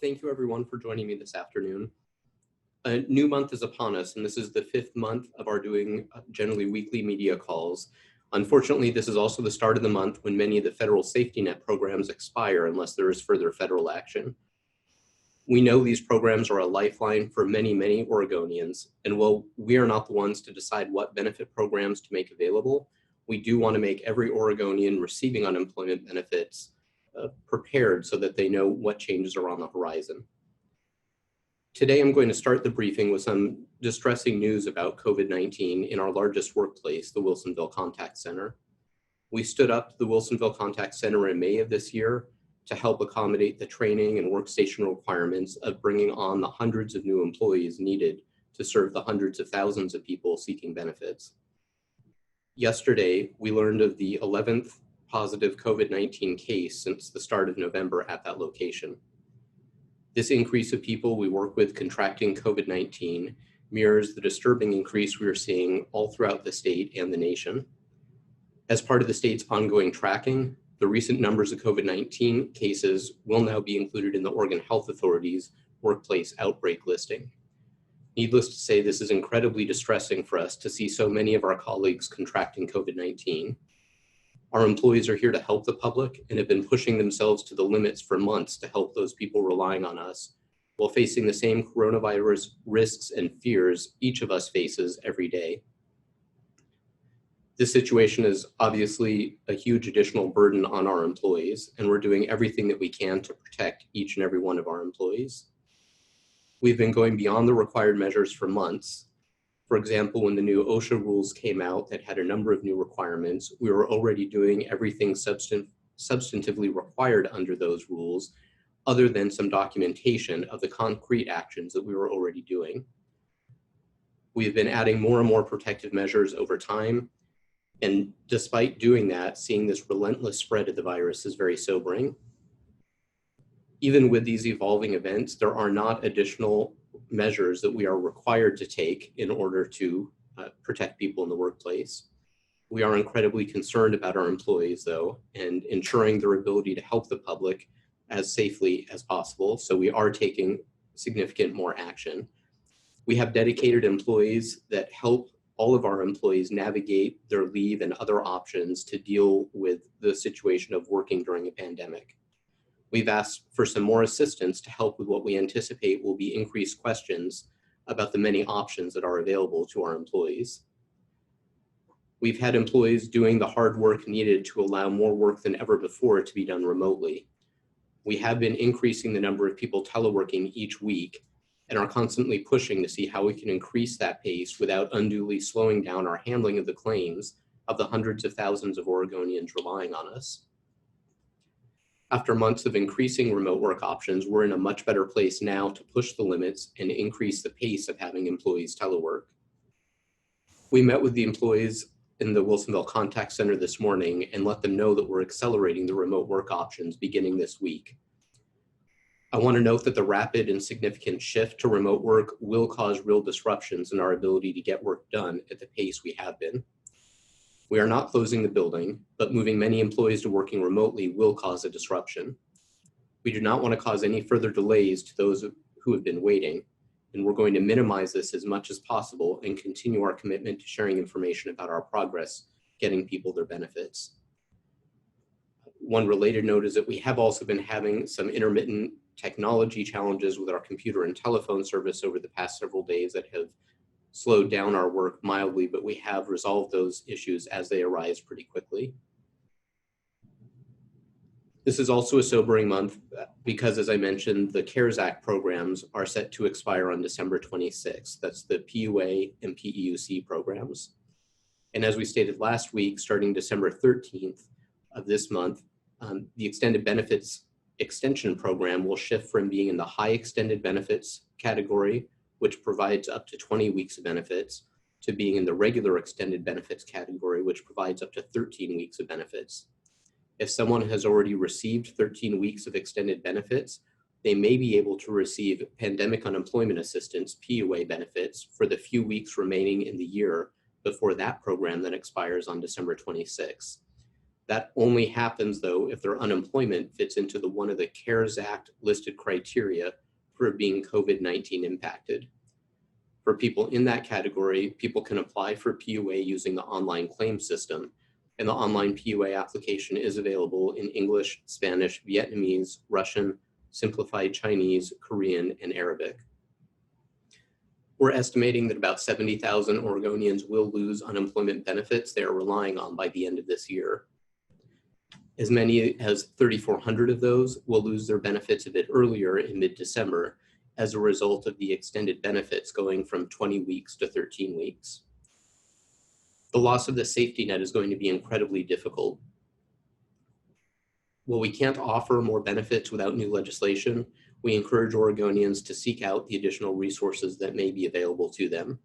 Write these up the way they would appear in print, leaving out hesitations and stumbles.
Thank you everyone for joining me this afternoon. A new month is upon us, and this is the fifth month of our doing generally weekly media calls. Unfortunately, this is also the start of the month when many of the federal safety net programs expire unless there is further federal action. We know these programs are a lifeline for many, many Oregonians, and while we are not the ones to decide what benefit programs to make available, we do want to make every Oregonian receiving unemployment benefits prepared so that they know what changes are on the horizon. Today, I'm going to start the briefing with some distressing news about COVID-19 in our largest workplace, the Wilsonville Contact Center. We stood up the Wilsonville Contact Center in May of this year to help accommodate the training and workstation requirements of bringing on the hundreds of new employees needed to serve the hundreds of thousands of people seeking benefits. Yesterday, we learned of the 11th positive COVID-19 case since the start of November at that location. This increase of people we work with contracting COVID-19 mirrors the disturbing increase we are seeing all throughout the state and the nation. As part of the state's ongoing tracking, the recent numbers of COVID-19 cases will now be included in the Oregon Health Authority's workplace outbreak listing. Needless to say, this is incredibly distressing for us to see so many of our colleagues contracting COVID-19. Our employees are here to help the public and have been pushing themselves to the limits for months to help those people relying on us while facing the same coronavirus risks and fears each of us faces every day. This situation is obviously a huge additional burden on our employees, and we're doing everything that we can to protect each and every one of our employees. We've been going beyond the required measures for months. For example, when the new OSHA rules came out that had a number of new requirements, we were already doing everything substantively required under those rules, other than some documentation of the concrete actions that we were already doing. We've been adding more and more protective measures over time, and despite doing that, seeing this relentless spread of the virus is very sobering. Even with these evolving events, there are not additional measures that we are required to take in order to protect people in the workplace. We are incredibly concerned about our employees, though, and ensuring their ability to help the public as safely as possible. So we are taking significant more action. We have dedicated employees that help all of our employees navigate their leave and other options to deal with the situation of working during a pandemic. We've asked for some more assistance to help with what we anticipate will be increased questions about the many options that are available to our employees. We've had employees doing the hard work needed to allow more work than ever before to be done remotely. We have been increasing the number of people teleworking each week and are constantly pushing to see how we can increase that pace without unduly slowing down our handling of the claims of the hundreds of thousands of Oregonians relying on us. After months of increasing remote work options, we're in a much better place now to push the limits and increase the pace of having employees telework. We met with the employees in the Wilsonville Contact Center this morning and let them know that we're accelerating the remote work options beginning this week. I want to note that the rapid and significant shift to remote work will cause real disruptions in our ability to get work done at the pace we have been. We are not closing the building, but moving many employees to working remotely will cause a disruption. We do not want to cause any further delays to those who have been waiting, and we're going to minimize this as much as possible and continue our commitment to sharing information about our progress getting people their benefits. One related note is that we have also been having some intermittent technology challenges with our computer and telephone service over the past several days that have slowed down our work mildly, but we have resolved those issues as they arise pretty quickly. This is also a sobering month because, as I mentioned, the CARES Act programs are set to expire on December 26th. That's the PUA and PEUC programs. And as we stated last week, starting December 13th of this month, the extended benefits extension program will shift from being in the high extended benefits category, which provides up to 20 weeks of benefits, to being in the regular extended benefits category, which provides up to 13 weeks of benefits. If someone has already received 13 weeks of extended benefits, they may be able to receive pandemic unemployment assistance, PUA benefits, for the few weeks remaining in the year before that program then expires on December 26th. That only happens, though, if their unemployment fits into one of the CARES Act listed criteria for being COVID-19 impacted. For people in that category, people can apply for PUA using the online claim system, and the online PUA application is available in English, Spanish, Vietnamese, Russian, Simplified Chinese, Korean, and Arabic. We're estimating that about 70,000 Oregonians will lose unemployment benefits they are relying on by the end of this year. As many as 3,400 of those will lose their benefits a bit earlier in mid-December as a result of the extended benefits going from 20 weeks to 13 weeks. The loss of the safety net is going to be incredibly difficult. While we can't offer more benefits without new legislation, we encourage Oregonians to seek out the additional resources that may be available to them.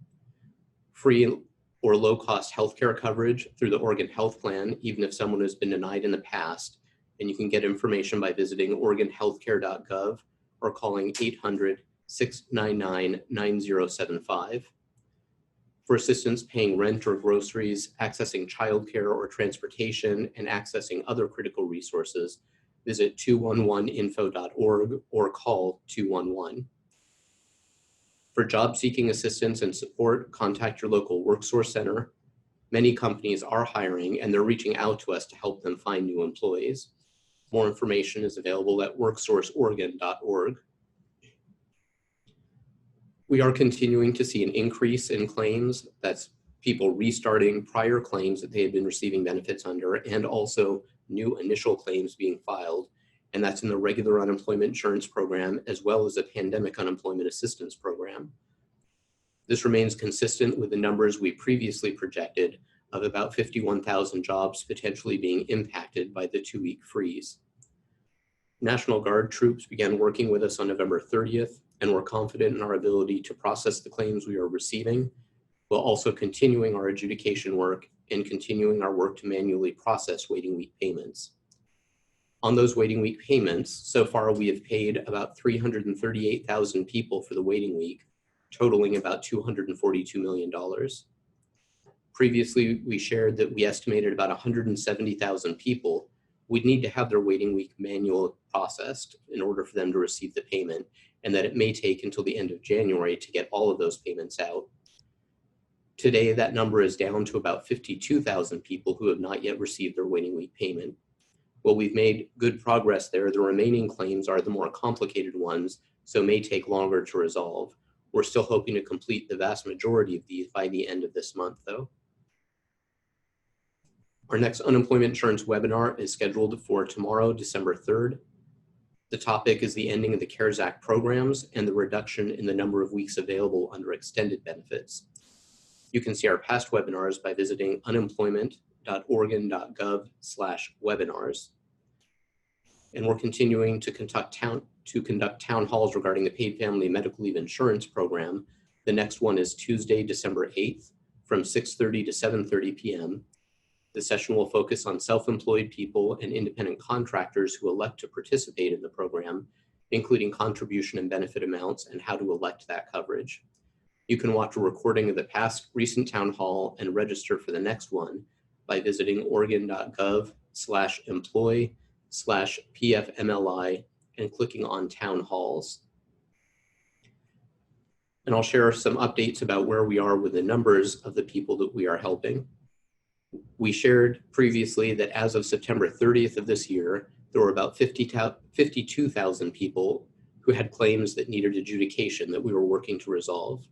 Free or low-cost healthcare coverage through the Oregon Health Plan, even if someone has been denied in the past, and you can get information by visiting oregonhealthcare.gov or calling 800-699-9075. For assistance paying rent or groceries, accessing childcare or transportation, and accessing other critical resources, visit 211info.org or call 211. For job-seeking assistance and support, contact your local WorkSource center. Many companies are hiring, and they're reaching out to us to help them find new employees. More information is available at worksourceoregon.org. We are continuing to see an increase in claims. That's people restarting prior claims that they had been receiving benefits under, and also new initial claims being filed. And that's in the regular unemployment insurance program, as well as the pandemic unemployment assistance program. This remains consistent with the numbers we previously projected of about 51,000 jobs potentially being impacted by the 2-week freeze. National Guard troops began working with us on November 30th, and we're confident in our ability to process the claims we are receiving, while also continuing our adjudication work and continuing our work to manually process waiting week payments. On those waiting week payments, so far we have paid about 338,000 people for the waiting week, totaling about $242 million. Previously, we shared that we estimated about 170,000 people would need to have their waiting week manual processed in order for them to receive the payment, and that it may take until the end of January to get all of those payments out. Today, that number is down to about 52,000 people who have not yet received their waiting week payment. While we've made good progress there, the remaining claims are the more complicated ones, so may take longer to resolve. We're still hoping to complete the vast majority of these by the end of this month, though. Our next unemployment insurance webinar is scheduled for tomorrow, December 3rd. The topic is the ending of the CARES Act programs and the reduction in the number of weeks available under extended benefits. You can see our past webinars by visiting unemployment.oregon.gov/webinars. And we're continuing to conduct town halls regarding the paid family medical leave insurance program. The next one is Tuesday, December 8th from 6:30 to 7:30 p.m. The session will focus on self-employed people and independent contractors who elect to participate in the program, including contribution and benefit amounts and how to elect that coverage. You can watch a recording of the past recent town hall and register for the next one by visiting oregon.gov/employ/PFMLI and clicking on town halls. And I'll share some updates about where we are with the numbers of the people that we are helping. We shared previously that as of September 30th of this year, there were about 52,000 people who had claims that needed adjudication that we were working to resolve.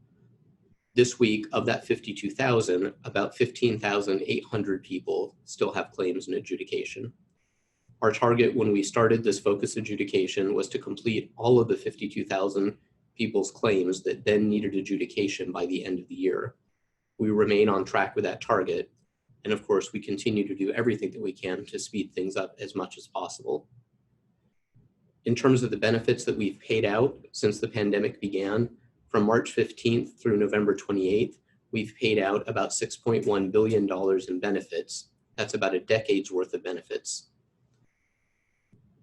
This week, of that 52,000, about 15,800 people still have claims in adjudication. Our target when we started this focused adjudication was to complete all of the 52,000 people's claims that then needed adjudication by the end of the year. We remain on track with that target. And of course, we continue to do everything that we can to speed things up as much as possible. In terms of the benefits that we've paid out since the pandemic began, from March 15th through November 28th, we've paid out about $6.1 billion in benefits. That's about a decade's worth of benefits.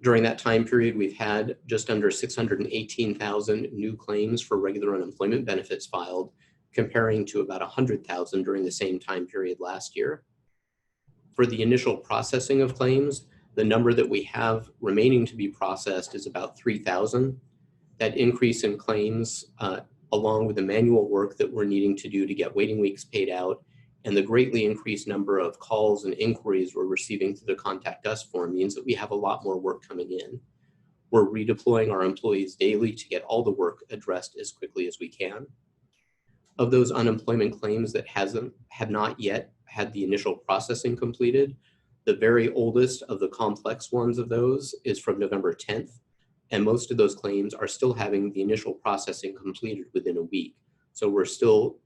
During that time period, we've had just under 618,000 new claims for regular unemployment benefits filed, comparing to about 100,000 during the same time period last year. For the initial processing of claims, the number that we have remaining to be processed is about 3,000. That increase in claims, along with the manual work that we're needing to do to get waiting weeks paid out, and the greatly increased number of calls and inquiries we're receiving through the Contact Us form, means that we have a lot more work coming in. We're redeploying our employees daily to get all the work addressed as quickly as we can. Of those unemployment claims that have not yet had the initial processing completed, the very oldest of the complex ones of those is from November 10th, and most of those claims are still having the initial processing completed within a week. So we're still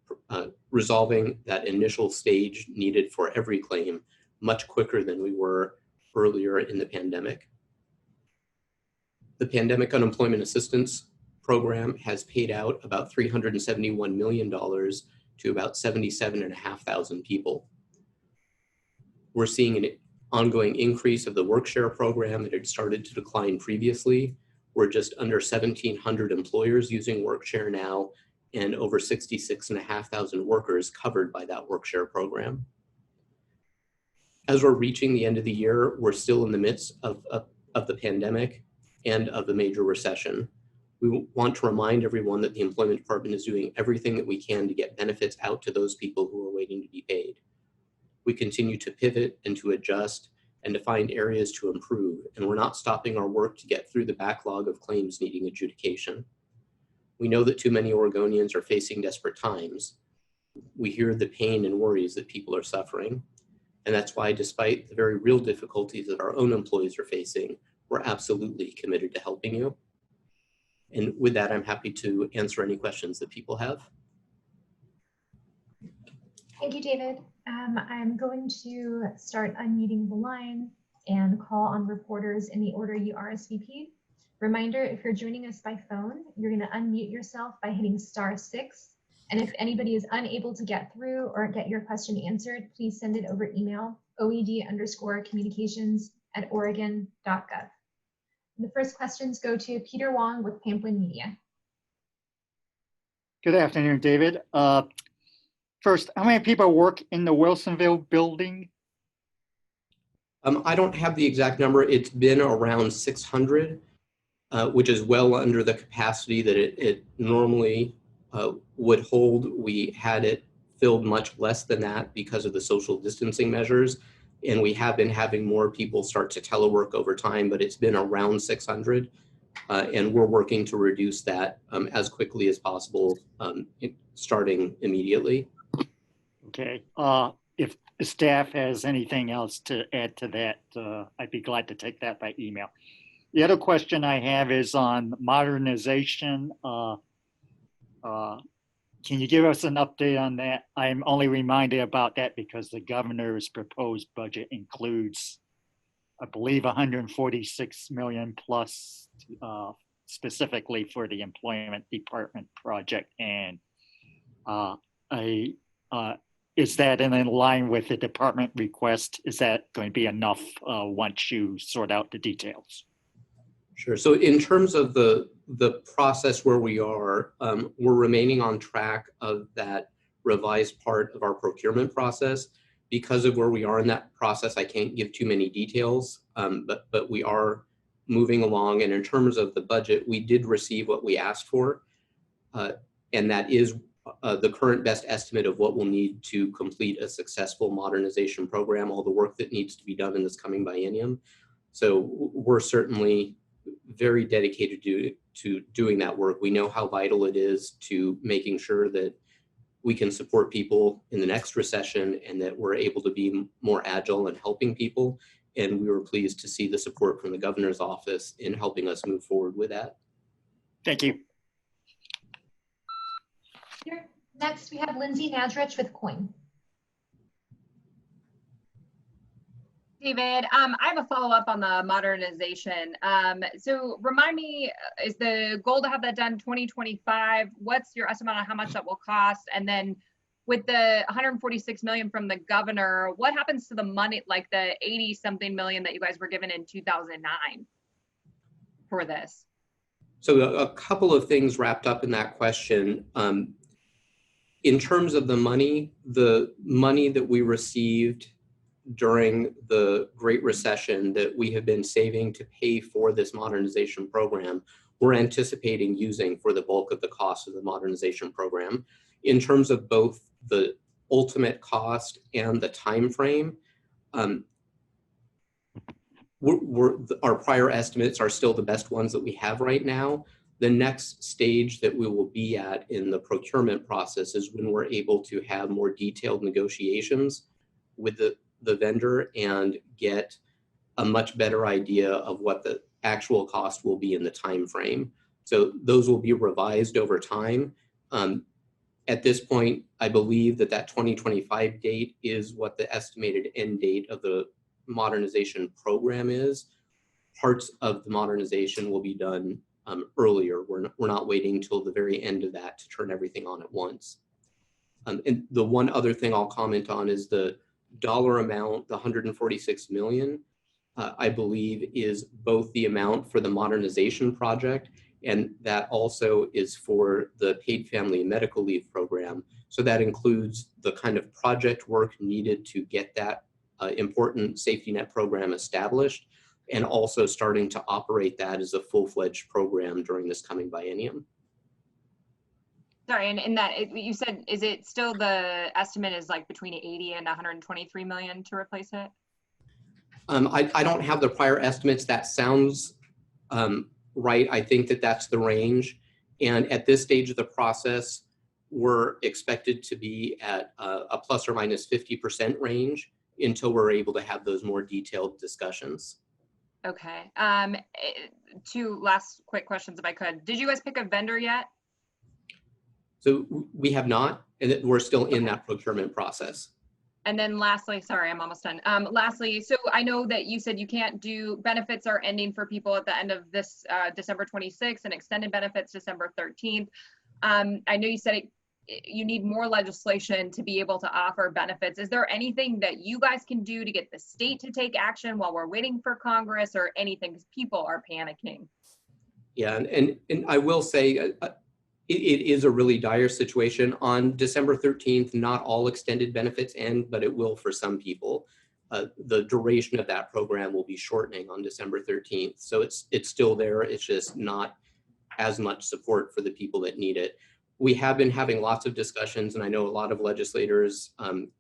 resolving that initial stage needed for every claim much quicker than we were earlier in the pandemic. The Pandemic Unemployment Assistance Program has paid out about $371 million to about 77,500 people. We're seeing an ongoing increase of the work-share program that had started to decline previously. We're just under 1,700 employers using work-share now, and over 66,500 workers covered by that work-share program. As we're reaching the end of the year, we're still in the midst of the pandemic and of the major recession. We want to remind everyone that the Employment Department is doing everything that we can to get benefits out to those people who are waiting to be paid. We continue to pivot and to adjust and to find areas to improve, and we're not stopping our work to get through the backlog of claims needing adjudication. We know that too many Oregonians are facing desperate times. We hear the pain and worries that people are suffering, and that's why, despite the very real difficulties that our own employees are facing, we're absolutely committed to helping you. And with that, I'm happy to answer any questions that people have. Thank you, David. I'm going to start unmuting the line and call on reporters in the order you RSVP'd. Reminder, if you're joining us by phone, you're going to unmute yourself by hitting *6. And if anybody is unable to get through or get your question answered, please send it over email, oed_communications@oregon.gov. The first questions go to Peter Wong with Pamplin Media. Good afternoon, David. First, how many people work in the Wilsonville building? I don't have the exact number. It's been around 600, which is well under the capacity that it normally would hold. We had it filled much less than that because of the social distancing measures, and we have been having more people start to telework over time, but it's been around 600, and we're working to reduce that as quickly as possible, starting immediately. Okay. If the staff has anything else to add to that, I'd be glad to take that by email. The other question I have is on modernization. Can you give us an update on that? I'm only reminded about that because the governor's proposed budget includes, I believe, $146 million plus specifically for the Employment Department project. And is that in line with the department request? Is that going to be enough once you sort out the details? Sure. So in terms of the process where we are, we're remaining on track of that revised part of our procurement process. Because of where we are in that process, I can't give too many details, but we are moving along. And in terms of the budget, we did receive what we asked for, and that is the current best estimate of what we'll need to complete a successful modernization program, all the work that needs to be done in this coming biennium. So we're certainly very dedicated to doing that work. We know how vital it is to making sure that we can support people in the next recession and that we're able to be more agile in helping people. And we were pleased to see the support from the governor's office in helping us move forward with that. Thank you. Next, we have Lindsay Nadrich with COIN. David, I have a follow-up on the modernization. So remind me, is the goal to have that done 2025? What's your estimate on how much that will cost? And then with the 146 million from the governor, what happens to the money, like the 80-something million that you guys were given in 2009 for this? So a couple of things wrapped up in that question. In terms of the money that we received during the Great Recession that we have been saving to pay for this modernization program, we're anticipating using for the bulk of the cost of the modernization program. In terms of both the ultimate cost and the time frame, our prior estimates are still the best ones that we have right now. The next stage that we will be at in the procurement process is when we're able to have more detailed negotiations with the vendor and get a much better idea of what the actual cost will be in the time frame. So those will be revised over time. At this point, I believe that 2025 date is what the estimated end date of the modernization program is. Parts of the modernization will be done earlier. We're not waiting until the very end of that to turn everything on at once. And the one other thing I'll comment on is the dollar amount, the 146 million, I believe is both the amount for the modernization project, and that also is for the paid family and medical leave program. So that includes the kind of project work needed to get that important safety net program established, and also starting to operate that as a full-fledged program during this coming biennium. Sorry, and in that, you said, is it still the estimate is like between 80 and 123 million to replace it? I don't have the prior estimates. That sounds right. I think that's the range. And at this stage of the process, we're expected to be at a plus or minus 50% range until we're able to have those more detailed discussions. Okay. Two last quick questions if I could. Did you guys pick a vendor yet? So we have not, and we're still in that procurement process. And then lastly, sorry, I'm almost done. Lastly, so I know that you said you can't do, benefits are ending for people at the end of this December 26th and extended benefits December 13th. I know you said you need more legislation to be able to offer benefits. Is there anything that you guys can do to get the state to take action while we're waiting for Congress or anything? Because people are panicking. Yeah, and I will say, it is a really dire situation. On December 13th, not all extended benefits end, but it will for some people. The duration of that program will be shortening on December 13th. So it's still there. It's just not as much support for the people that need it. We have been having lots of discussions, and I know a lot of legislators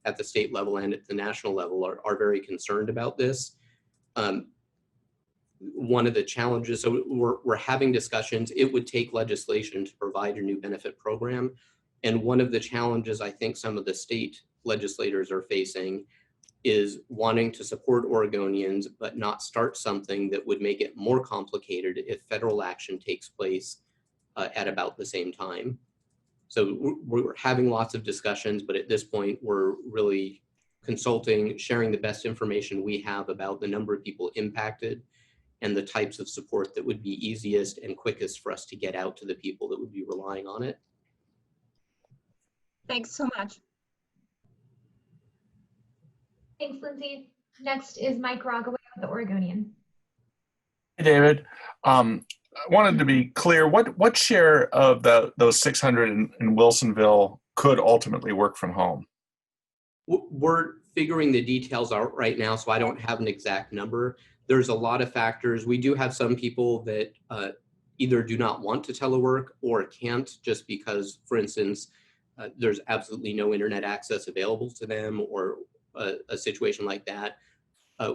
at the state level and at the national level are very concerned about this. One of the challenges, so we're having discussions, it would take legislation to provide a new benefit program. And one of the challenges I think some of the state legislators are facing is wanting to support Oregonians, but not start something that would make it more complicated if federal action takes place at about the same time. So we're having lots of discussions, but at this point, we're really consulting, sharing the best information we have about the number of people impacted and the types of support that would be easiest and quickest for us to get out to the people that would be relying on it. Thanks so much. Thanks, Lindsay. Next is Mike Rogaway with the Oregonian. Hey, David. I wanted to be clear, what share of those 600 in Wilsonville could ultimately work from home? We're figuring the details out right now, so I don't have an exact number. There's a lot of factors. We do have some people that either do not want to telework or can't just because, for instance, there's absolutely no internet access available to them or a situation like that.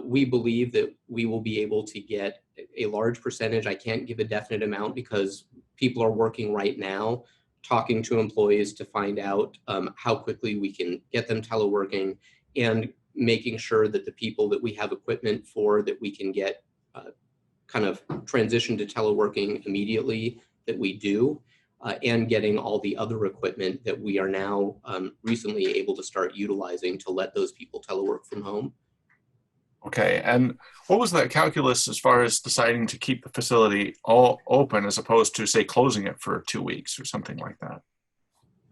We believe that we will be able to get a large percentage. I can't give a definite amount because people are working right now, talking to employees to find out how quickly we can get them teleworking and making sure that the people that we have equipment for that we can get kind of transition to teleworking immediately that we do, and getting all the other equipment that we are now recently able to start utilizing to let those people telework from home. Okay, and what was that calculus as far as deciding to keep the facility all open as opposed to, say, closing it for 2 weeks or something like that?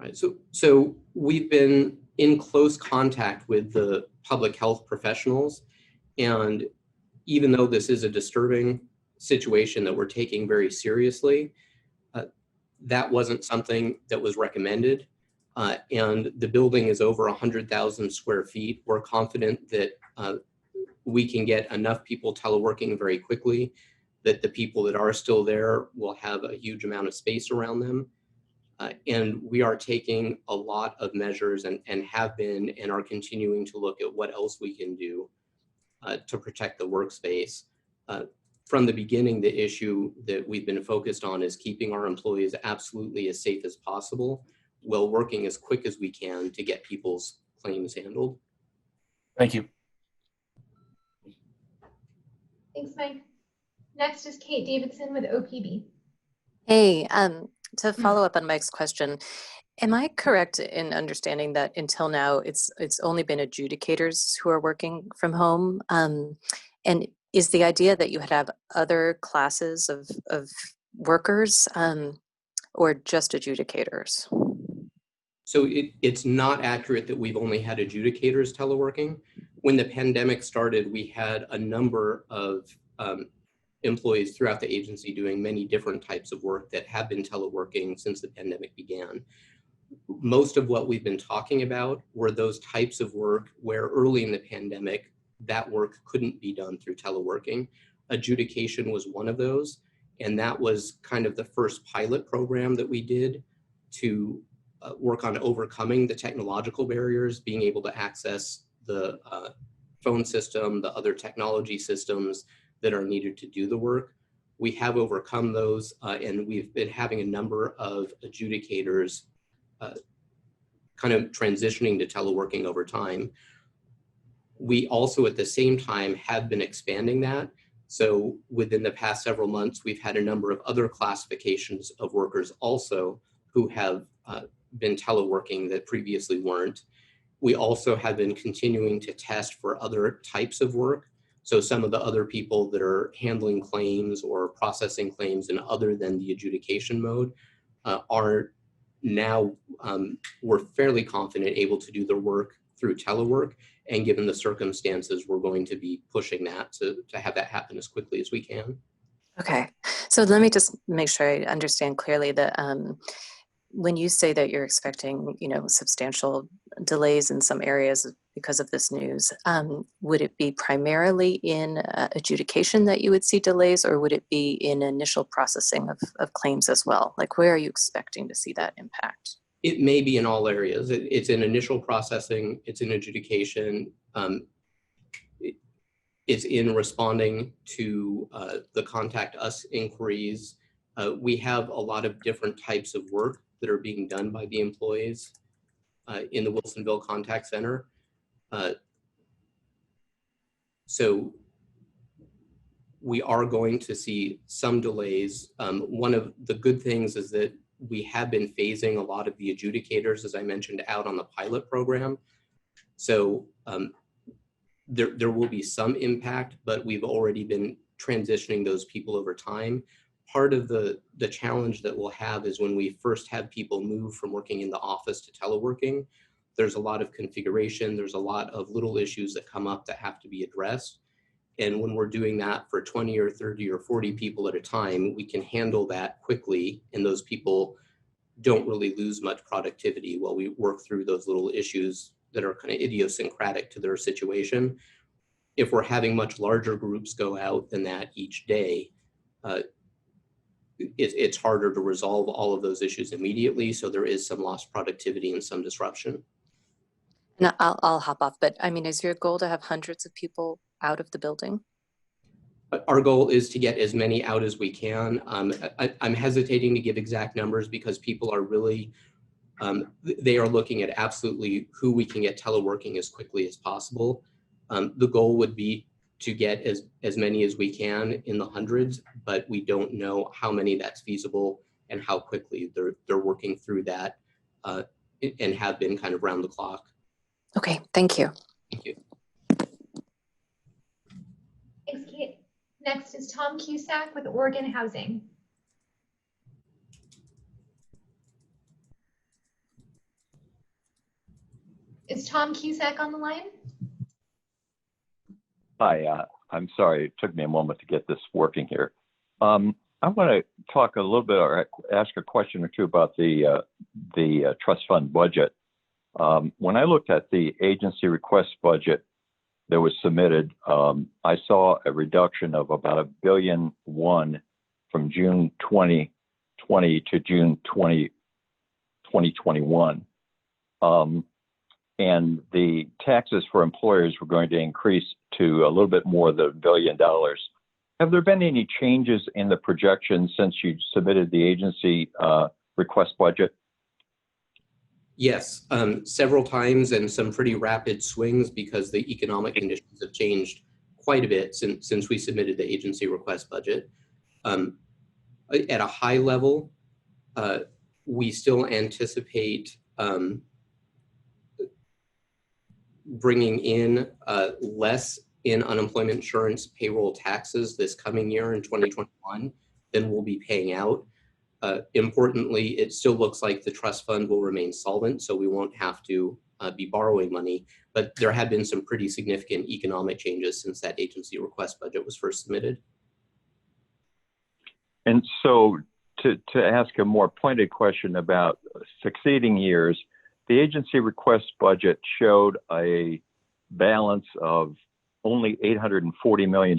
Right, so we've been in close contact with the public health professionals, and even though this is a disturbing situation that we're taking very seriously, that wasn't something that was recommended. and the building is over 100,000 square feet. We're confident that we can get enough people teleworking very quickly, that the people that are still there will have a huge amount of space around them. And we are taking a lot of measures and have been and are continuing to look at what else we can do to protect the workspace. From the beginning, the issue that we've been focused on is keeping our employees absolutely as safe as possible while working as quick as we can to get people's claims handled. Thank you. Thanks, Mike. Next is Kate Davidson with OPB. Hey, to follow up on Mike's question, am I correct in understanding that until now it's only been adjudicators who are working from home? And is the idea that you would have other classes of workers or just adjudicators? So it's not accurate that we've only had adjudicators teleworking. When the pandemic started, we had a number of employees throughout the agency doing many different types of work that have been teleworking since the pandemic began. Most of what we've been talking about were those types of work where early in the pandemic, that work couldn't be done through teleworking. Adjudication was one of those, and that was kind of the first pilot program that we did to work on overcoming the technological barriers, being able to access the phone system, the other technology systems that are needed to do the work. We have overcome those, and we've been having a number of adjudicators kind of transitioning to teleworking over time. We also at the same time have been expanding that. So within the past several months, we've had a number of other classifications of workers also who have been teleworking that previously weren't. We also have been continuing to test for other types of work. So some of the other people that are handling claims or processing claims and other than the adjudication mode are now, we're fairly confident able to do their work through telework. And given the circumstances, we're going to be pushing that to have that happen as quickly as we can. Okay, so let me just make sure I understand clearly that when you say that you're expecting, substantial delays in some areas because of this news, would it be primarily in adjudication that you would see delays, or would it be in initial processing of claims as well? Like, where are you expecting to see that impact? It may be in all areas. It's in initial processing, it's in adjudication, it's in responding to the contact us inquiries. We have a lot of different types of work that are being done by the employees in the Wilsonville Contact Center. So we are going to see some delays. One of the good things is that we have been phasing a lot of the adjudicators, as I mentioned, out on the pilot program. So there will be some impact, but we've already been transitioning those people over time. Part of the challenge that we'll have is when we first have people move from working in the office to teleworking, there's a lot of configuration, there's a lot of little issues that come up that have to be addressed. And when we're doing that for 20 or 30 or 40 people at a time, we can handle that quickly, and those people don't really lose much productivity while we work through those little issues that are kind of idiosyncratic to their situation. If we're having much larger groups go out than that each day, it's harder to resolve all of those issues immediately. So there is some lost productivity and some disruption. And I'll hop off, but I mean, is your goal to have hundreds of people out of the building? Our goal is to get as many out as we can. I'm hesitating to give exact numbers because people are really, they are looking at absolutely who we can get teleworking as quickly as possible. The goal would be to get as many as we can in the hundreds, but we don't know how many that's feasible and how quickly they're working through that and have been kind of round the clock. Okay, thank you. Thank you. Thanks, Kate. Next is Tom Cusack with Oregon Housing. Is Tom Cusack on the line? Hi, I'm sorry, it took me a moment to get this working here. I want to talk a little bit or ask a question or two about the the trust fund budget. When I looked at the agency request budget that was submitted, I saw a reduction of about $1.1 billion from June 2020 to June 2021. And the taxes for employers were going to increase to a little bit more than $1 billion. Have there been any changes in the projections since you submitted the agency request budget? Yes, several times and some pretty rapid swings because the economic conditions have changed quite a bit since we submitted the agency request budget. At a high level, we still anticipate bringing in less in unemployment insurance payroll taxes this coming year in 2021 than we'll be paying out. Importantly, it still looks like the trust fund will remain solvent, so we won't have to be borrowing money, but there have been some pretty significant economic changes since that agency request budget was first submitted. And so to ask a more pointed question about succeeding years, the agency request budget showed a balance of only $840 million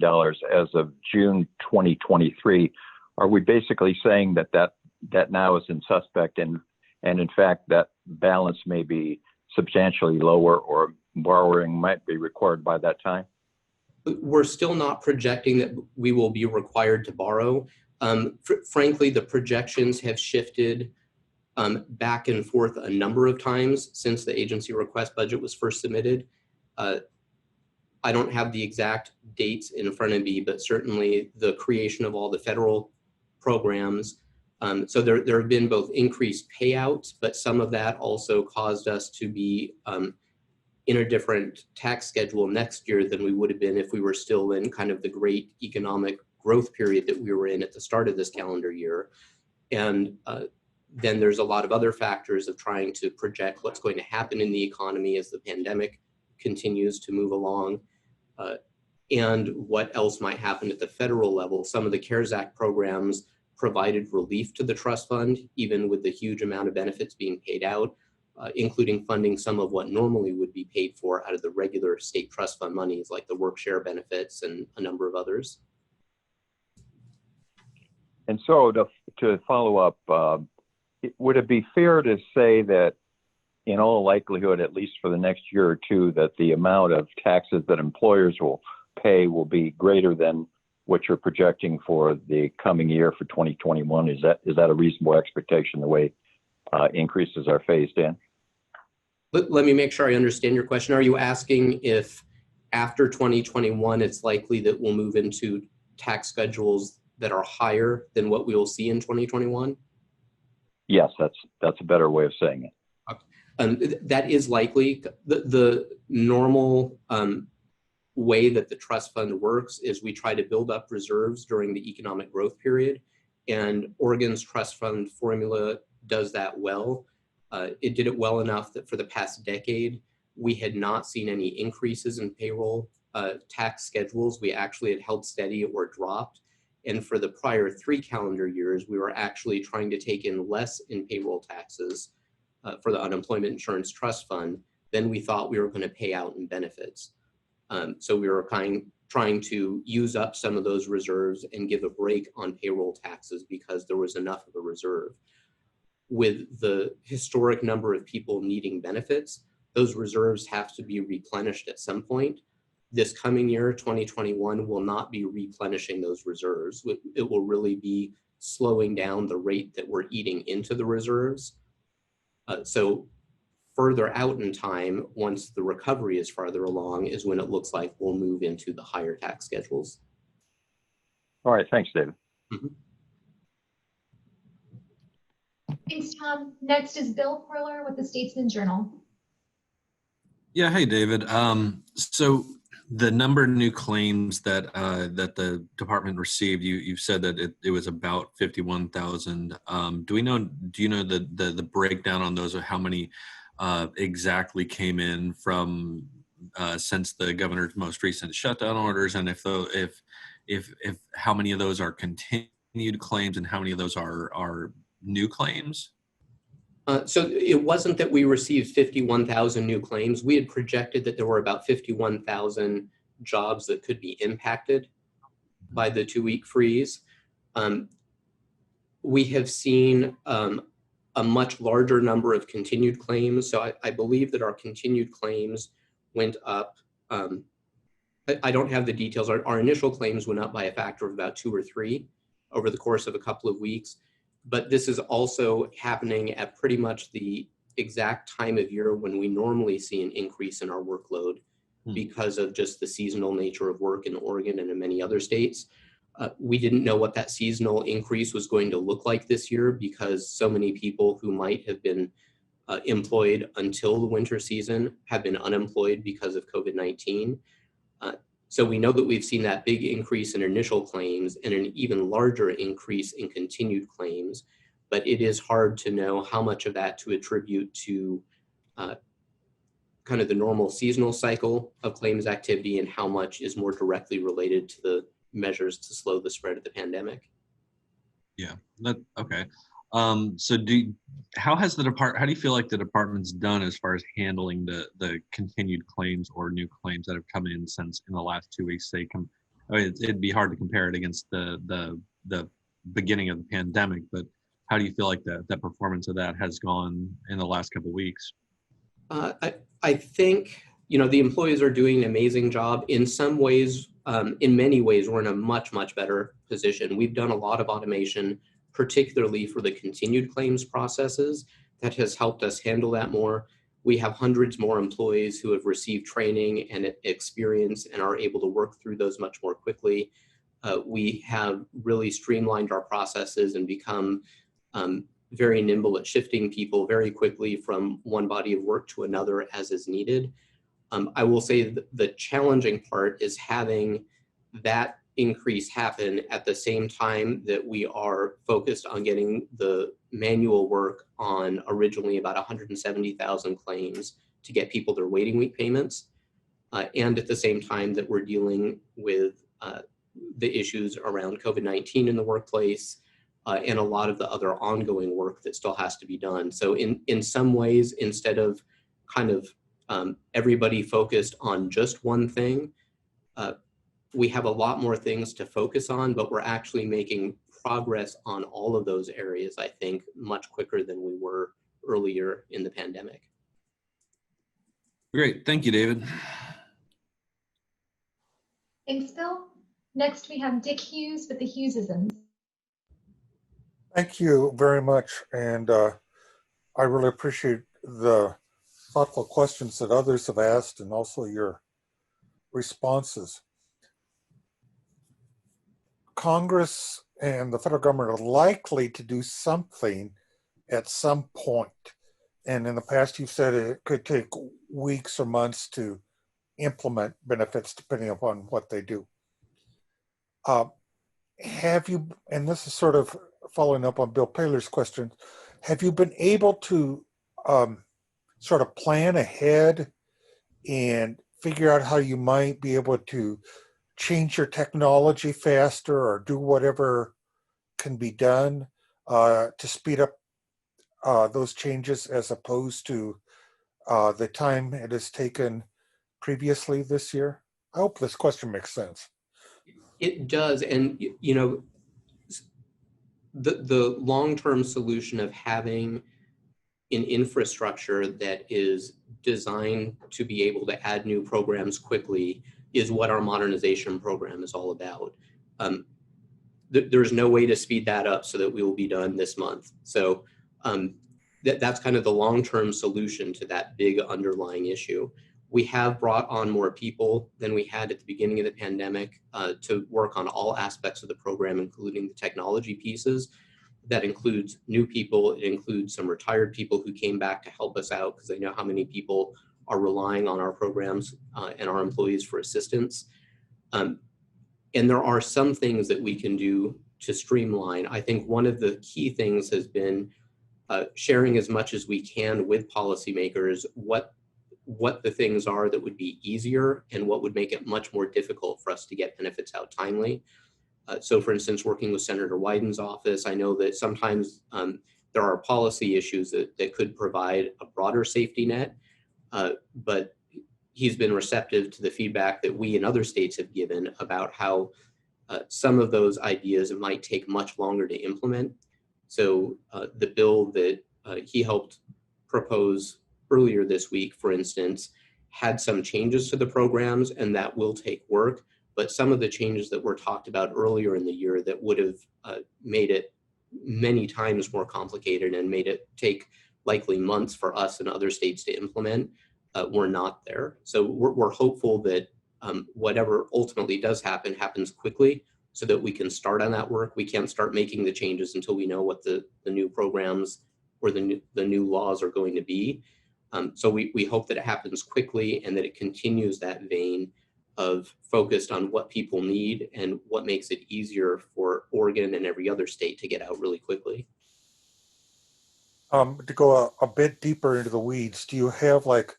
as of June 2023. Are we basically saying that now is in suspect and in fact that balance may be substantially lower or borrowing might be required by that time? We're still not projecting that we will be required to borrow. Frankly, the projections have shifted back and forth a number of times since the agency request budget was first submitted. I don't have the exact dates in front of me, but certainly the creation of all the federal programs. So there have been both increased payouts, but some of that also caused us to be in a different tax schedule next year than we would have been if we were still in kind of the great economic growth period that we were in at the start of this calendar year. And then there's a lot of other factors of trying to project what's going to happen in the economy as the pandemic continues to move along, and what else might happen at the federal level. Some of the CARES Act programs provided relief to the trust fund, even with the huge amount of benefits being paid out, including funding some of what normally would be paid for out of the regular state trust fund monies, like the work share benefits and a number of others. And so to follow up, would it be fair to say that in all likelihood, at least for the next year or two, that the amount of taxes that employers will pay will be greater than what you're projecting for the coming year for 2021? Is that a reasonable expectation the way increases are phased in? Let me make sure I understand your question. Are you asking if after 2021, it's likely that we'll move into tax schedules that are higher than what we will see in 2021? Yes, that's a better way of saying it. That is likely. The normal way that the trust fund works is we try to build up reserves during the economic growth period, and Oregon's trust fund formula does that well. It did it well enough that for the past decade, we had not seen any increases in payroll tax schedules. We actually had held steady or dropped. And for the prior 3 calendar years, we were actually trying to take in less in payroll taxes for the unemployment insurance trust fund than we thought we were going to pay out in benefits. So we were trying to use up some of those reserves and give a break on payroll taxes because there was enough of a reserve. With the historic number of people needing benefits, those reserves have to be replenished at some point. This coming year, 2021, will not be replenishing those reserves. It will really be slowing down the rate that we're eating into the reserves. So further out in time, once the recovery is farther along, is when it looks like we'll move into the higher tax schedules. All right, thanks, David. Mm-hmm. Thanks, Tom. Next is Bill Perler with the Statesman Journal. Yeah, hey, David. So the number of new claims that that the department received, you've said that it was about 51,000. Do you know the breakdown on those, or how many exactly came in from since the governor's most recent shutdown orders, and if how many of those are continued claims and how many of those are new claims? So it wasn't that we received 51,000 new claims. We had projected that there were about 51,000 jobs that could be impacted by the 2-week freeze. We have seen a much larger number of continued claims. So I believe that our continued claims went up. I don't have the details. Our initial claims went up by a factor of about 2 or 3 over the course of a couple of weeks. But this is also happening at pretty much the exact time of year when we normally see an increase in our workload because of just the seasonal nature of work in Oregon and in many other states. We didn't know what that seasonal increase was going to look like this year because so many people who might have been employed until the winter season have been unemployed because of COVID-19. So we know that we've seen that big increase in initial claims and an even larger increase in continued claims, but it is hard to know how much of that to attribute to kind of the normal seasonal cycle of claims activity and how much is more directly related to the measures to slow the spread of the pandemic. Yeah, okay. So how do you feel like the department's done as far as handling the continued claims or new claims that have come in since in the last 2 weeks? It'd be hard to compare it against the beginning of the pandemic, but how do you feel like the performance of that has gone in the last couple of weeks? I think, the employees are doing an amazing job. In some ways, in many ways, we're in a much, much better position. We've done a lot of automation, particularly for the continued claims processes, that has helped us handle that more. We have hundreds more employees who have received training and experience and are able to work through those much more quickly. We have really streamlined our processes and become very nimble at shifting people very quickly from one body of work to another as is needed. I will say the challenging part is having that increase happen at the same time that we are focused on getting the manual work on originally about 170,000 claims to get people their waiting week payments. And at the same time that we're dealing with the issues around COVID-19 in the workplace and a lot of the other ongoing work that still has to be done. So in some ways, instead of kind of everybody focused on just one thing, we have a lot more things to focus on, but we're actually making progress on all of those areas, I think, much quicker than we were earlier in the pandemic. Great. Thank you, David. Thanks, Bill. Next, we have Dick Hughes with the Hughesisms. Thank you very much. And I really appreciate the thoughtful questions that others have asked and also your responses. Congress and the federal government are likely to do something at some point. And in the past, you've said it could take weeks or months to implement benefits depending upon what they do. Have you, and this is sort of following up on Bill Paler's question, have you been able to sort of plan ahead and figure out how you might be able to change your technology faster or do whatever can be done to speed up those changes as opposed to the time it has taken previously this year? I hope this question makes sense. It does. And, the long-term solution of having an infrastructure that is designed to be able to add new programs quickly is what our modernization program is all about. There's no way to speed that up so that we will be done this month. So that's kind of the long-term solution to that big underlying issue. We have brought on more people than we had at the beginning of the pandemic to work on all aspects of the program, including the technology pieces. That includes new people. It includes some retired people who came back to help us out because they know how many people are relying on our programs and our employees for assistance. And there are some things that we can do to streamline. I think one of the key things has been sharing as much as we can with policymakers what the things are that would be easier and what would make it much more difficult for us to get benefits out timely. So for instance, working with Senator Wyden's office, I know that sometimes there are policy issues that could provide a broader safety net, but he's been receptive to the feedback that we and other states have given about how some of those ideas might take much longer to implement. So the bill that he helped propose earlier this week, for instance, had some changes to the programs, and that will take work. But some of the changes that were talked about earlier in the year that would have made it many times more complicated and made it take likely months for us and other states to implement were not there. So we're hopeful that whatever ultimately does happen happens quickly so that we can start on that work. We can't start making the changes until we know what the new programs or the new laws are going to be. So we hope that it happens quickly and that it continues that vein of focused on what people need and what makes it easier for Oregon and every other state to get out really quickly. To go a bit deeper into the weeds, do you have like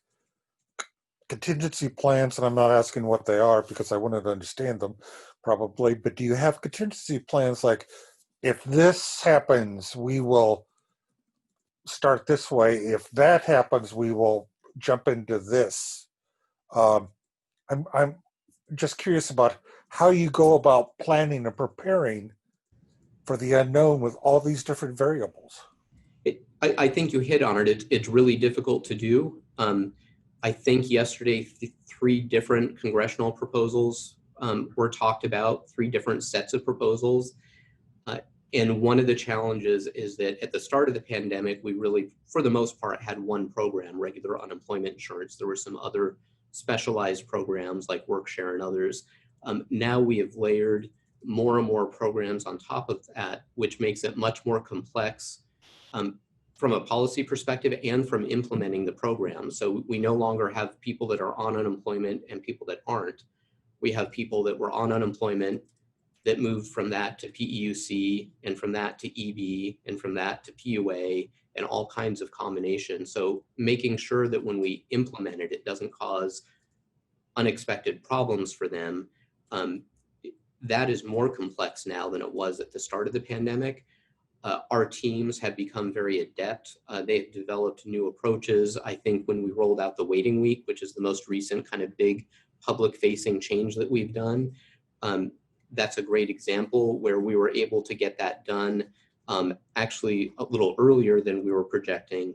contingency plans? And I'm not asking what they are because I wouldn't understand them probably, but do you have contingency plans like, if this happens, we will start this way. If that happens, we will jump into this. I'm just curious about how you go about planning and preparing for the unknown with all these different variables. I think you hit on it. It's really difficult to do. I think yesterday, 3 different congressional proposals were talked about, 3 different sets of proposals. And one of the challenges is that at the start of the pandemic, we really, for the most part, had one program, regular unemployment insurance. There were some other specialized programs like WorkShare and others. Now we have layered more and more programs on top of that, which makes it much more complex from a policy perspective and from implementing the program. So we no longer have people that are on unemployment and people that aren't. We have people that were on unemployment that moved from that to PEUC and from that to EB and from that to PUA and all kinds of combinations. So making sure that when we implement it, it doesn't cause unexpected problems for them. That is more complex now than it was at the start of the pandemic. Our teams have become very adept. They've developed new approaches. I think when we rolled out the waiting week, which is the most recent kind of big public facing change that we've done, that's a great example where we were able to get that done actually a little earlier than we were projecting.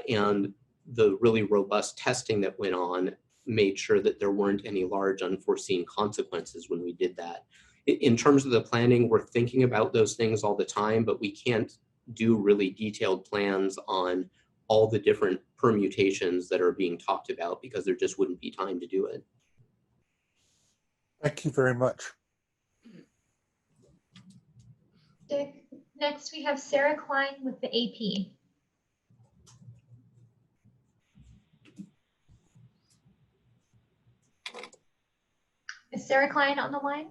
And the really robust testing that went on made sure that there weren't any large unforeseen consequences when we did that. In terms of the planning, we're thinking about those things all the time, but we can't do really detailed plans on all the different permutations that are being talked about because there just wouldn't be time to do it. Thank you very much. Dick, next we have Sarah Klein with the AP. Is Sarah Klein on the line?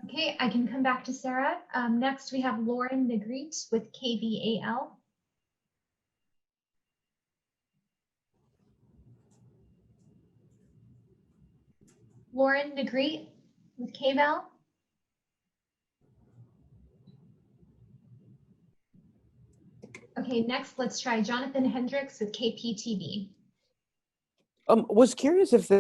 Okay, I can come back to Sarah. Next, we have Lauren Negrete with KVAL. Lauren Negrete with KVAL. Okay, next, let's try Jonathan Hendricks with KPTV. Was curious if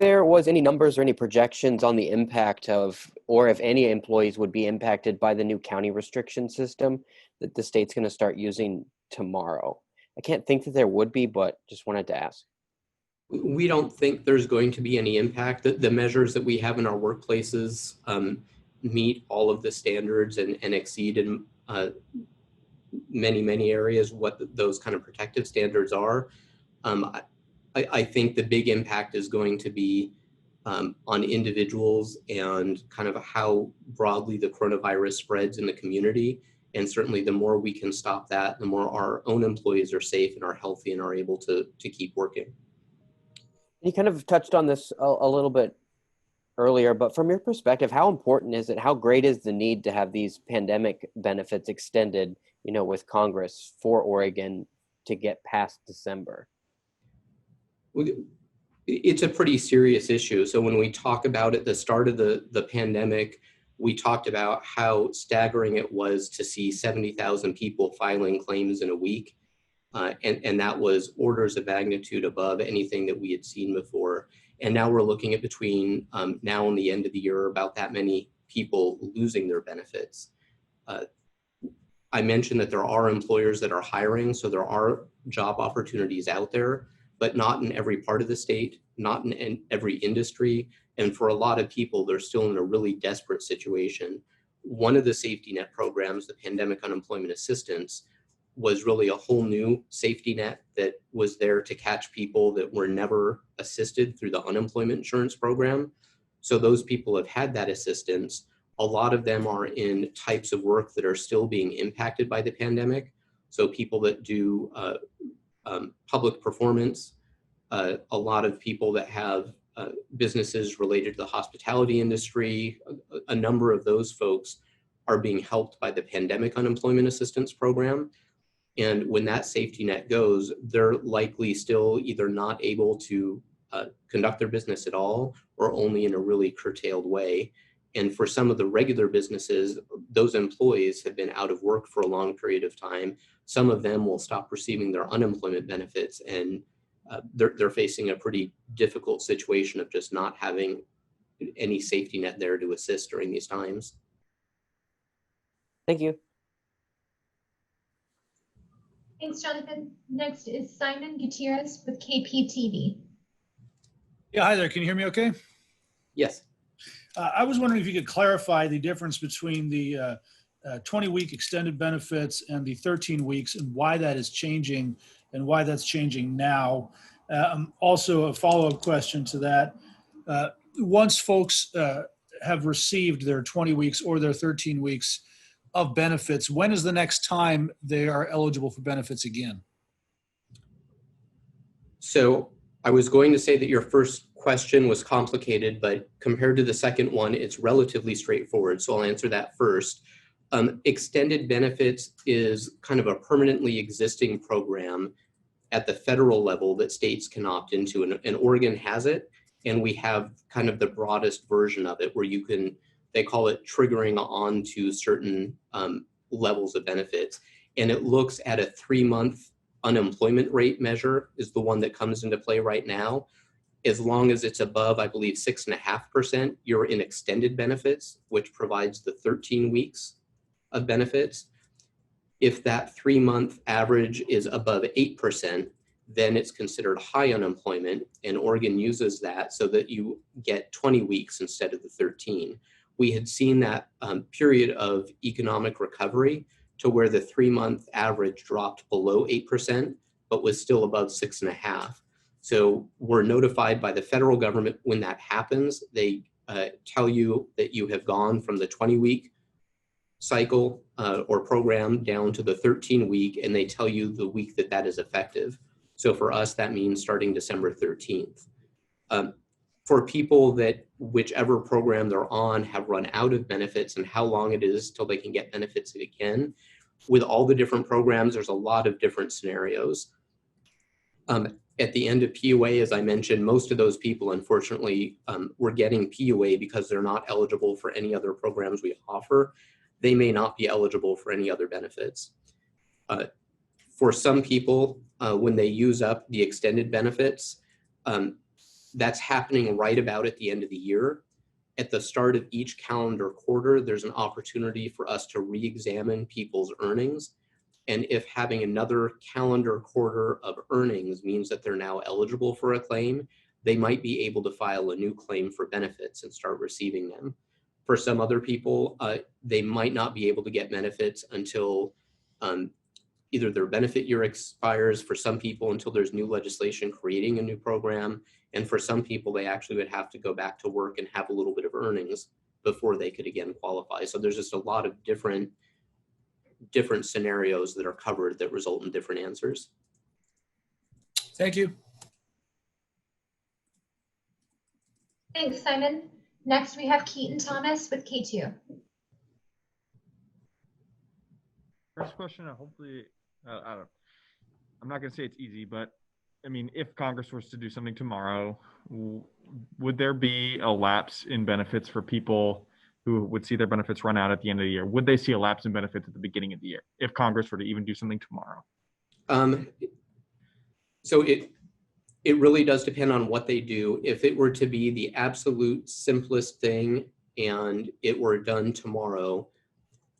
there was any numbers or any projections on the impact of, or if any employees would be impacted by the new county restriction system that the state's going to start using tomorrow. I can't think that there would be, but just wanted to ask. We don't think there's going to be any impact. The measures that we have in our workplaces meet all of the standards and exceed in many areas what those kind of protective standards are. I think the big impact is going to be on individuals and kind of how broadly the coronavirus spreads in the community. And certainly the more we can stop that, the more our own employees are safe and are healthy and are able to keep working. You kind of touched on this a little bit earlier, but from your perspective, how important is it? How great is the need to have these pandemic benefits extended, with Congress for Oregon to get past December? It's a pretty serious issue. So when we talk about at the start of the pandemic, we talked about how staggering it was to see 70,000 people filing claims in a week. And that was orders of magnitude above anything that we had seen before. And now we're looking at between now and the end of the year, about that many people losing their benefits. I mentioned that there are employers that are hiring, so there are job opportunities out there, but not in every part of the state, not in every industry. And for a lot of people, they're still in a really desperate situation. One of the safety net programs, the Pandemic Unemployment Assistance, was really a whole new safety net that was there to catch people that were never assisted through the unemployment insurance program. So those people have had that assistance. A lot of them are in types of work that are still being impacted by the pandemic. So people that do public performance, a lot of people that have businesses related to the hospitality industry, a number of those folks are being helped by the Pandemic Unemployment Assistance Program. And when that safety net goes, they're likely still either not able to conduct their business at all, or only in a really curtailed way. And for some of the regular businesses, those employees have been out of work for a long period of time. Some of them will stop receiving their unemployment benefits, and they're facing a pretty difficult situation of just not having any safety net there to assist during these times. Thank you. Thanks, Jonathan. Next is Simon Gutierrez with KPTV. Yeah, hi there. Can you hear me okay? Yes. I was wondering if you could clarify the difference between the 20-week extended benefits and the 13 weeks, and why that is changing and why that's changing now. Also, a follow-up question to that. Once folks have received their 20 weeks or their 13 weeks of benefits, when is the next time they are eligible for benefits again? So I was going to say that your first question was complicated, but compared to the second one, it's relatively straightforward. So I'll answer that first. Extended benefits is kind of a permanently existing program at the federal level that states can opt into, and Oregon has it. And we have kind of the broadest version of it where you can, they call it triggering on to certain levels of benefits. And it looks at a 3-month unemployment rate measure is the one that comes into play right now. As long as it's above, I believe, 6.5%, you're in extended benefits, which provides the 13 weeks of benefits. If that 3-month average is above 8%, then it's considered high unemployment, and Oregon uses that so that you get 20 weeks instead of the 13. We had seen that period of economic recovery to where the 3-month average dropped below 8%, but was still above 6.5%. So we're notified by the federal government when that happens. They tell you that you have gone from the 20-week cycle or program down to the 13-week, and they tell you the week that that is effective. So for us, that means starting December 13th. For people that whichever program they're on have run out of benefits and how long it is till they can get benefits again, with all the different programs, there's a lot of different scenarios. At the end of PUA, as I mentioned, most of those people, unfortunately, were getting PUA because they're not eligible for any other programs we offer. They may not be eligible for any other benefits. For some people, when they use up the extended benefits, that's happening right about at the end of the year. At the start of each calendar quarter, there's an opportunity for us to re-examine people's earnings. And if having another calendar quarter of earnings means that they're now eligible for a claim, they might be able to file a new claim for benefits and start receiving them. For some other people, they might not be able to get benefits until either their benefit year expires, for some people until there's new legislation creating a new program, and for some people they actually would have to go back to work and have a little bit of earnings before they could again qualify. So there's just a lot of different scenarios that are covered that result in different answers. Thank you. Thanks, Simon. Next, we have Keaton Thomas with K2. First question, hopefully, I'm not going to say it's easy, but I mean, if Congress was to do something tomorrow, would there be a lapse in benefits for people who would see their benefits run out at the end of the year? Would they see a lapse in benefits at the beginning of the year if Congress were to even do something tomorrow? So it really does depend on what they do. If it were to be the absolute simplest thing and it were done tomorrow,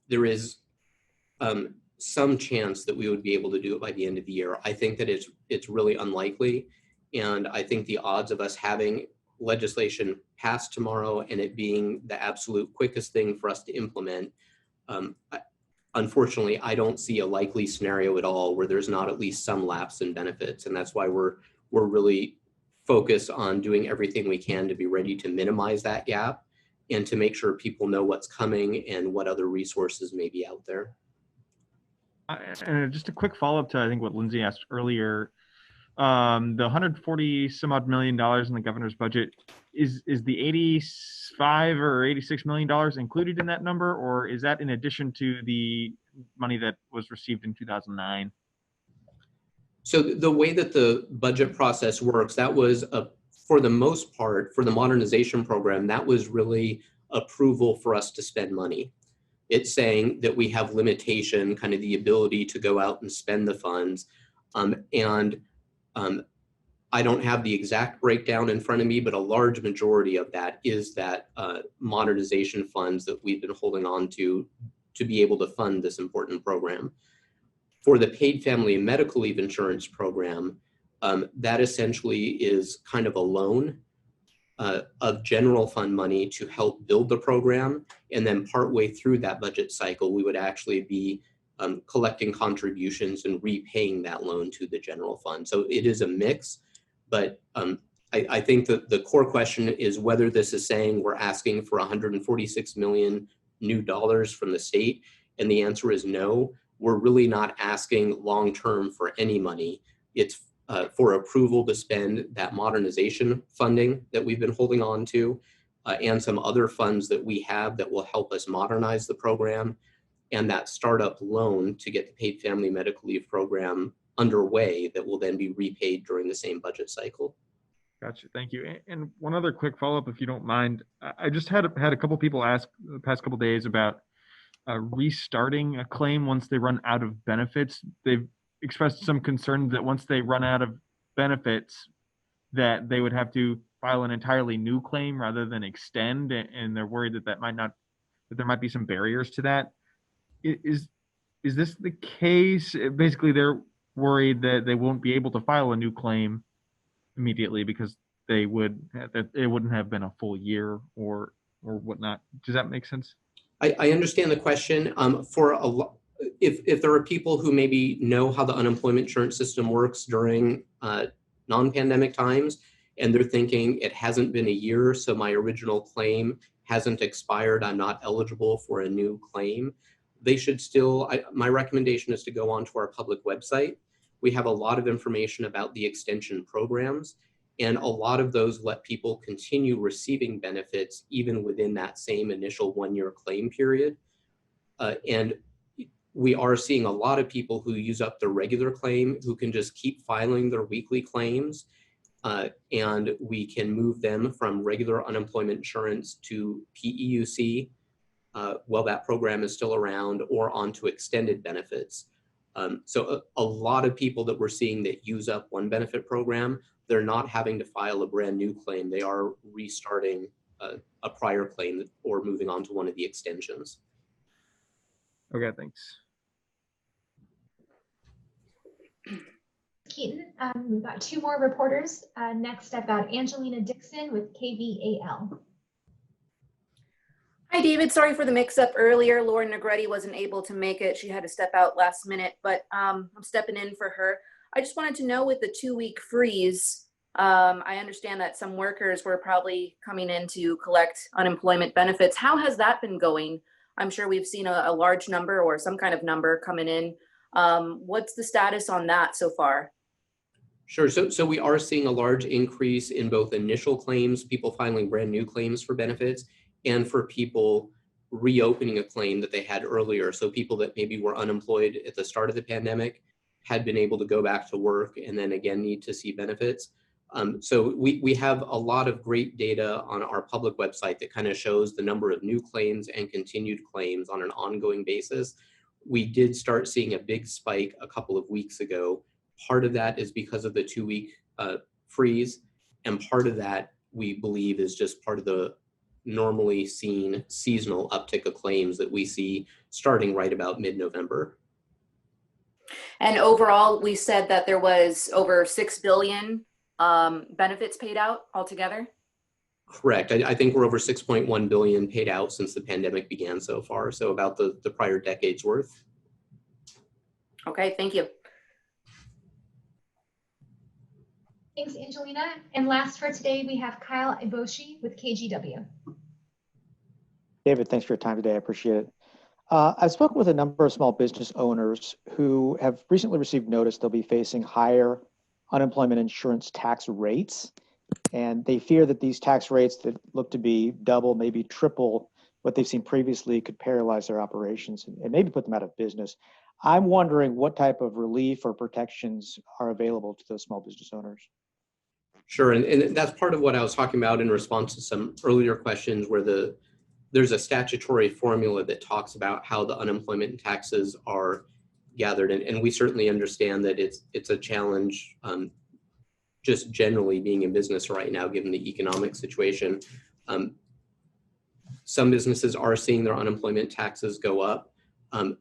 there is some chance that we would be able to do it by the end of the year. I think that it's really unlikely. And I think the odds of us having legislation passed tomorrow and it being the absolute quickest thing for us to implement, unfortunately, I don't see a likely scenario at all where there's not at least some lapse in benefits. And that's why we're really focused on doing everything we can to be ready to minimize that gap and to make sure people know what's coming and what other resources may be out there. And just a quick follow-up to, I think, what Lindsay asked earlier. The 140 some odd million dollars in the governor's budget, is the 85 or 86 million dollars included in that number, or is that in addition to the money that was received in 2009? So the way that the budget process works, that was for the most part, for the modernization program, that was really approval for us to spend money. It's saying that we have limitation, kind of the ability to go out and spend the funds. I don't have the exact breakdown in front of me, but a large majority of that is that modernization funds that we've been holding on to be able to fund this important program. For the paid family and medical leave insurance program, that essentially is kind of a loan of general fund money to help build the program. And then partway through that budget cycle, we would actually be collecting contributions and repaying that loan to the general fund. So it is a mix, but I think that the core question is whether this is saying we're asking for 146 million new dollars from the state. And the answer is no. We're really not asking long-term for any money. It's for approval to spend that modernization funding that we've been holding on to and some other funds that we have that will help us modernize the program, and that startup loan to get the paid family medical leave program underway that will then be repaid during the same budget cycle. Gotcha. Thank you. And one other quick follow-up, if you don't mind. I just had a couple people ask the past couple days about restarting a claim once they run out of benefits. They've expressed some concern that once they run out of benefits, that they would have to file an entirely new claim rather than extend, and they're worried that there might be some barriers to that. Is this the case? Basically, they're worried that they won't be able to file a new claim immediately because it wouldn't have been a full year or whatnot. Does that make sense? I understand the question. If there are people who maybe know how the unemployment insurance system works during non-pandemic times, and they're thinking it hasn't been a year, so my original claim hasn't expired, I'm not eligible for a new claim, they should still, my recommendation is to go onto our public website. We have a lot of information about the extension programs, and a lot of those let people continue receiving benefits even within that same initial 1-year claim period. And we are seeing a lot of people who use up their regular claim who can just keep filing their weekly claims, and we can move them from regular unemployment insurance to PEUC while that program is still around, or onto extended benefits. So a lot of people that we're seeing that use up one benefit program, they're not having to file a brand new claim. They are restarting a prior claim or moving on to one of the extensions. Okay, thanks. Keaton, we've got 2 more reporters. Next, I've got Angelina Dixon with KVAL. Hi, David. Sorry for the mix-up earlier. Lauren Negretti wasn't able to make it. She had to step out last minute, but I'm stepping in for her. I just wanted to know, with the 2-week freeze, I understand that some workers were probably coming in to collect unemployment benefits. How has that been going? I'm sure we've seen a large number or some kind of number coming in. What's the status on that so far? Sure. So we are seeing a large increase in both initial claims, people filing brand new claims for benefits, and for people reopening a claim that they had earlier. So people that maybe were unemployed at the start of the pandemic had been able to go back to work and then again need to see benefits. So we have a lot of great data on our public website that kind of shows the number of new claims and continued claims on an ongoing basis. We did start seeing a big spike a couple of weeks ago. Part of that is because of the 2-week freeze, and part of that we believe is just part of the normally seen seasonal uptick of claims that we see starting right about mid-November. And overall, we said that there was over 6 billion benefits paid out altogether. Correct. I think we're over 6.1 billion paid out since the pandemic began so far. So about the prior decade's worth. Okay, thank you. Thanks, Angelina. And last for today, we have Kyle Iboshi with KGW. David, thanks for your time today. I appreciate it. I've spoken with a number of small business owners who have recently received notice they'll be facing higher unemployment insurance tax rates. And they fear that these tax rates that look to be double, maybe triple what they've seen previously could paralyze their operations and maybe put them out of business. I'm wondering what type of relief or protections are available to those small business owners. Sure, and that's part of what I was talking about in response to some earlier questions where there's a statutory formula that talks about how the unemployment taxes are gathered. And we certainly understand that it's a challenge just generally being in business right now, given the economic situation. Some businesses are seeing their unemployment taxes go up.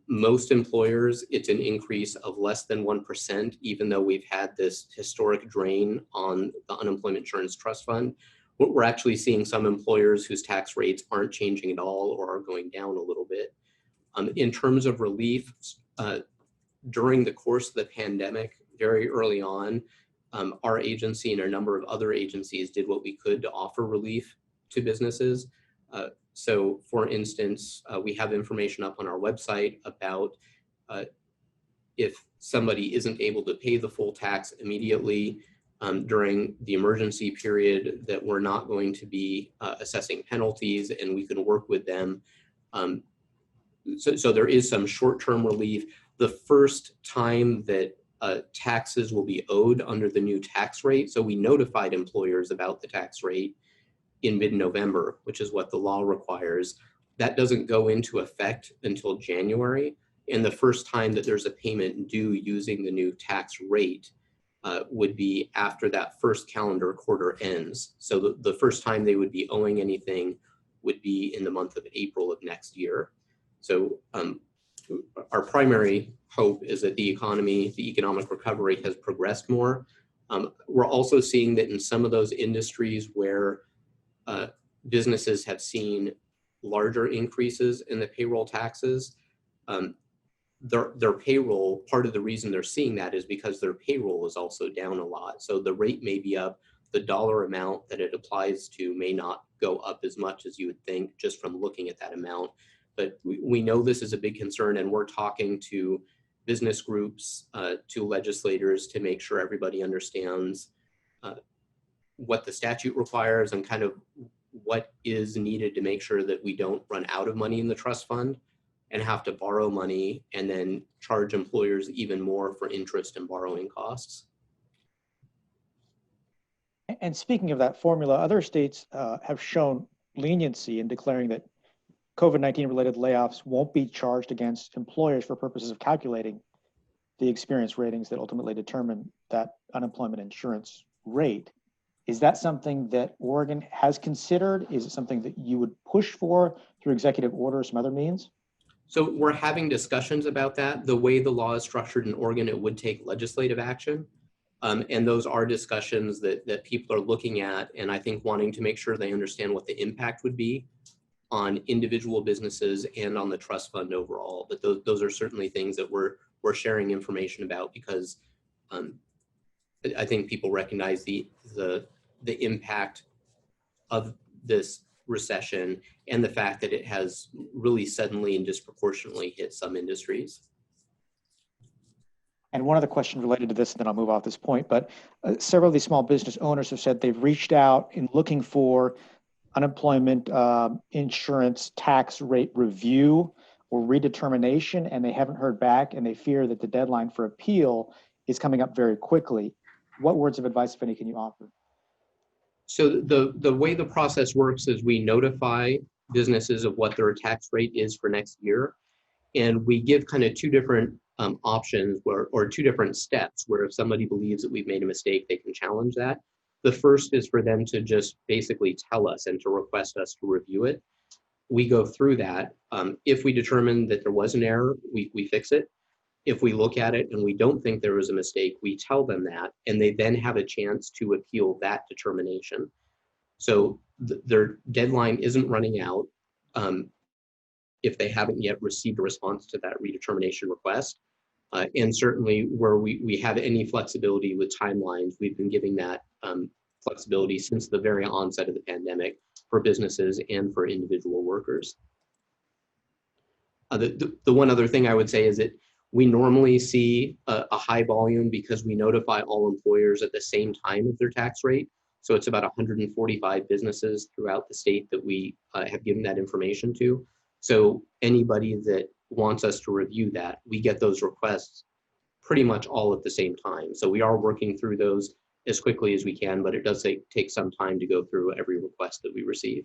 Most employers, it's an increase of less than 1%, even though we've had this historic drain on the unemployment insurance trust fund. We're actually seeing some employers whose tax rates aren't changing at all or are going down a little bit. In terms of relief, during the course of the pandemic, very early on, our agency and a number of other agencies did what we could to offer relief to businesses. So for instance, we have information up on our website about if somebody isn't able to pay the full tax immediately during the emergency period, that we're not going to be assessing penalties and we can work with them. So there is some short-term relief. The first time that taxes will be owed under the new tax rate, so we notified employers about the tax rate in mid-November, which is what the law requires. That doesn't go into effect until January. And the first time that there's a payment due using the new tax rate would be after that first calendar quarter ends. So the first time they would be owing anything would be in the month of April of next year. So our primary hope is that the economic recovery has progressed more. We're also seeing that in some of those industries where businesses have seen larger increases in the payroll taxes, their payroll, part of the reason they're seeing that is because their payroll is also down a lot. So the rate may be up, the dollar amount that it applies to may not go up as much as you would think just from looking at that amount. But we know this is a big concern, and we're talking to business groups, to legislators to make sure everybody understands what the statute requires and kind of what is needed to make sure that we don't run out of money in the trust fund and have to borrow money and then charge employers even more for interest and borrowing costs. And speaking of that formula, other states have shown leniency in declaring that COVID-19 related layoffs won't be charged against employers for purposes of calculating the experience ratings that ultimately determine that unemployment insurance rate. Is that something that Oregon has considered? Is it something that you would push for through executive order or some other means? So we're having discussions about that. The way the law is structured in Oregon, it would take legislative action. And those are discussions that people are looking at, and I think wanting to make sure they understand what the impact would be on individual businesses and on the trust fund overall. But those are certainly things that we're sharing information about because I think people recognize the impact of this recession and the fact that it has really suddenly and disproportionately hit some industries. And one other question related to this, and then I'll move off this point, but several of these small business owners have said they've reached out in looking for unemployment insurance tax rate review or redetermination and they haven't heard back and they fear that the deadline for appeal is coming up very quickly. What words of advice, if any, can you offer? So the way the process works is we notify businesses of what their tax rate is for next year. And we give kind of two different options or two different steps where if somebody believes that we've made a mistake, they can challenge that. The first is for them to just basically tell us and to request us to review it. We go through that. If we determine that there was an error, we fix it. If we look at it and we don't think there was a mistake, we tell them that, and they then have a chance to appeal that determination. So their deadline isn't running out if they haven't yet received a response to that redetermination request. And certainly where we have any flexibility with timelines, we've been giving that flexibility since the very onset of the pandemic for businesses and for individual workers. The one other thing I would say is that we normally see a high volume because we notify all employers at the same time of their tax rate. So it's about 145 businesses throughout the state that we have given that information to. So anybody that wants us to review that, we get those requests pretty much all at the same time. So we are working through those as quickly as we can, but it does take some time to go through every request that we receive.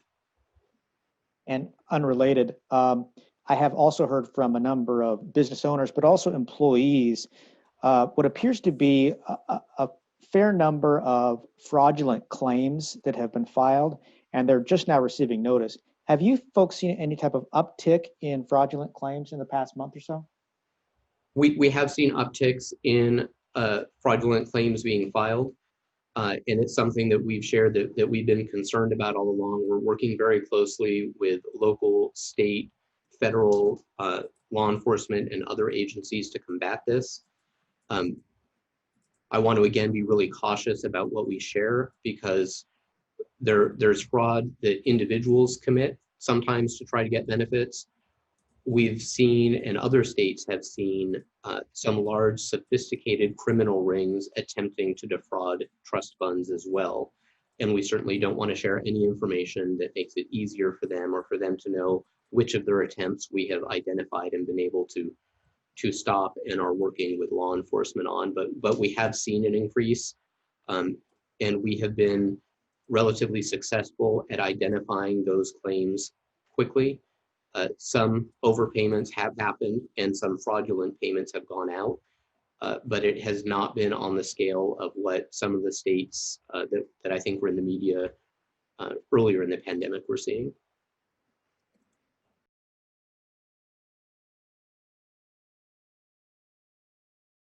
And unrelated, I have also heard from a number of business owners, but also employees, what appears to be a fair number of fraudulent claims that have been filed, and they're just now receiving notice. Have you folks seen any type of uptick in fraudulent claims in the past month or so? We have seen upticks in fraudulent claims being filed, and it's something that we've shared that we've been concerned about all along. We're working very closely with local, state, federal law enforcement and other agencies to combat this. I want to again be really cautious about what we share because there's fraud that individuals commit sometimes to try to get benefits. We've seen, and other states have seen, some large sophisticated criminal rings attempting to defraud trust funds as well. And we certainly don't want to share any information that makes it easier for them or for them to know which of their attempts we have identified and been able to stop and are working with law enforcement on. But we have seen an increase, and we have been relatively successful at identifying those claims quickly. Some overpayments have happened and some fraudulent payments have gone out, but it has not been on the scale of what some of the states that I think were in the media earlier in the pandemic were seeing.